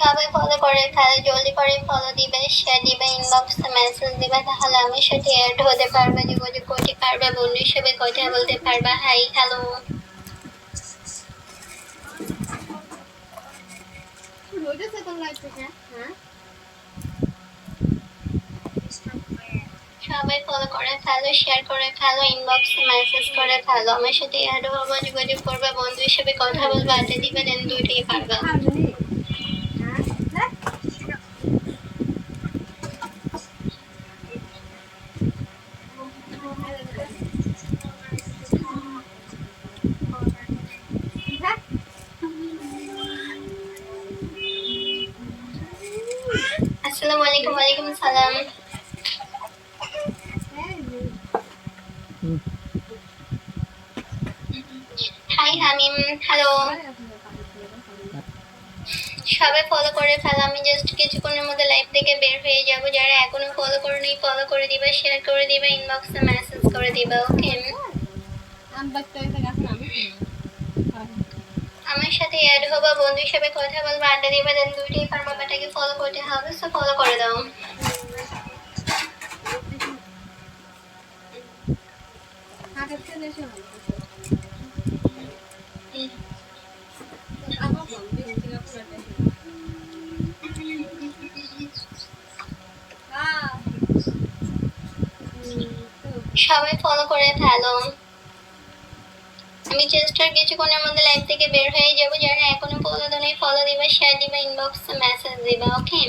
সবাই ফলো করে তাহলে জলদি করে ফলো দিবে, শেয়ার দিবে, ইনবক্সে মেসেজ দিবে, তাহলে আমার সাথে অ্যাড হতে পারবে, যোগাযোগ করতে পারবে, বন্ধু হিসেবে কথা বলতে পারবে। হাই হ্যালো, সবাই ফলো করে ফেলো, শেয়ার করে ফেলো, ইনবক্সে মেসেজ করে ফেলো, আমার সাথে অ্যাড হবো, যোগাযোগ করবে, বন্ধু হিসেবে কথা বলবে, আড্ডা দিবে, দেন দুইটাই পারবে। আসসালামু আলাইকুম। ওয়ালাইকুম আসসালাম। হাই হামিম, হ্যালো। সবাই ফলো করে ফেলো, আমি জাস্ট কিছুক্ষণের মধ্যে লাইভ থেকে বের হয়ে যাব। যারা এখনো ফলো করেনি ফলো করে দিবা, শেয়ার করে দিবা, ইনবক্সে মেসেজ করে দিবা। ওকে, আমার সাথে অ্যাড হবা, বন্ধু হিসেবে কথা বলবা, আড্ডা দিবা, দেন দুইটাই পারবা, বাট আগে ফলো করতে হবে, সো ফলো করে দাও। সবাই ফলো করে ফেলো, আমি জাস্ট আর কিছুক্ষণের মধ্যে লাইভ থেকে বের হয়ে যাব। যারা এখনো ফলো দাও নাই ফলো দিবা, শেয়ার দিবা, ইনবক্সে মেসেজ দিবা। Okay,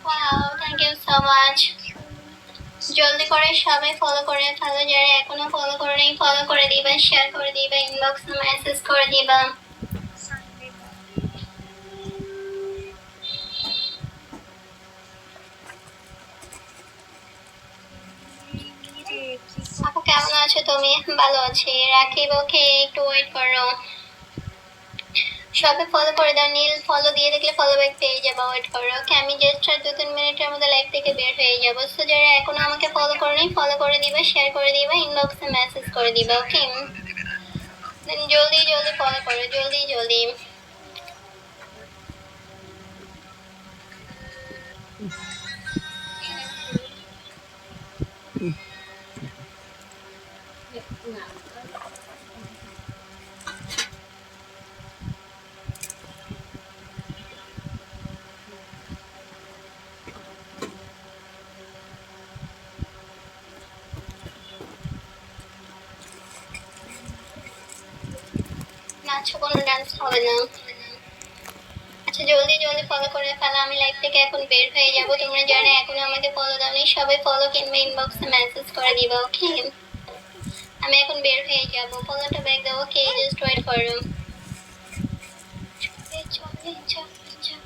wow, thank you so much. জলদি করে সবাই ফলো করে ফেলো, যারা এখনো ফলো করে নাই ফলো করে দিবা, শেয়ার করে দিবা, ইনবক্সে মেসেজ করে দিবা। আপু কেমন আছো তুমি? ভালো আছি। রাকিব, ওকে একটু ওয়েট করো। সবাই ফলো করে দাও, নীল ফলো দিয়ে দেখলে ফলো ব্যাক পেয়ে যাবো, ওয়েট করো। ওকে, আমি জাস্ট আর 2-3 মিনিটের মধ্যে লাইভ থেকে বের হয়ে যাব। সো যারা এখনো আমাকে ফলো করে নাই ফলো করে দিবা, শেয়ার করে দিবা, ইনবক্সে মেসেজ করে দিবা। ওকে, দেন জলদি জলদি ফলো করো, জলদি জলদি। নাচো, কোনো ডান্স হবে না। আচ্ছা, জলদি জলদি ফলো করে ফেলো, আমি লাইভ থেকে এখন বের হয়ে যাব। তোমরা যারা এখনো আমাকে ফলো দাওনি সবাই ফলো কিংবা ইনবক্সে মেসেজ করে দিবা। ওকে, আমি এখন বের হয়ে যাব, ফলোটা ব্যাক দাও। ওকে, জাস্ট ওয়েট করো। চলে চলে চলে চলে।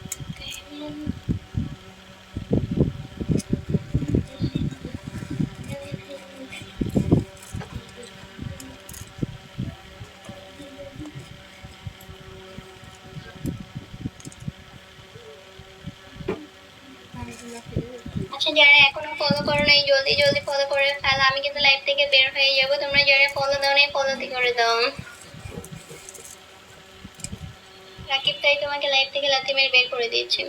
আচ্ছা, যারা এখনো ফলো করো নাই জলদি জলদি ফলো করে ফেলো, আমি কিন্তু লাইভ থেকে বের হয়ে যাব। তোমরা যারা ফলো দাও নাই ফলো করে দাও। রাকিব তাই তোমাকে লাইভ থেকে লাথি মেরে বের করে দিয়েছি।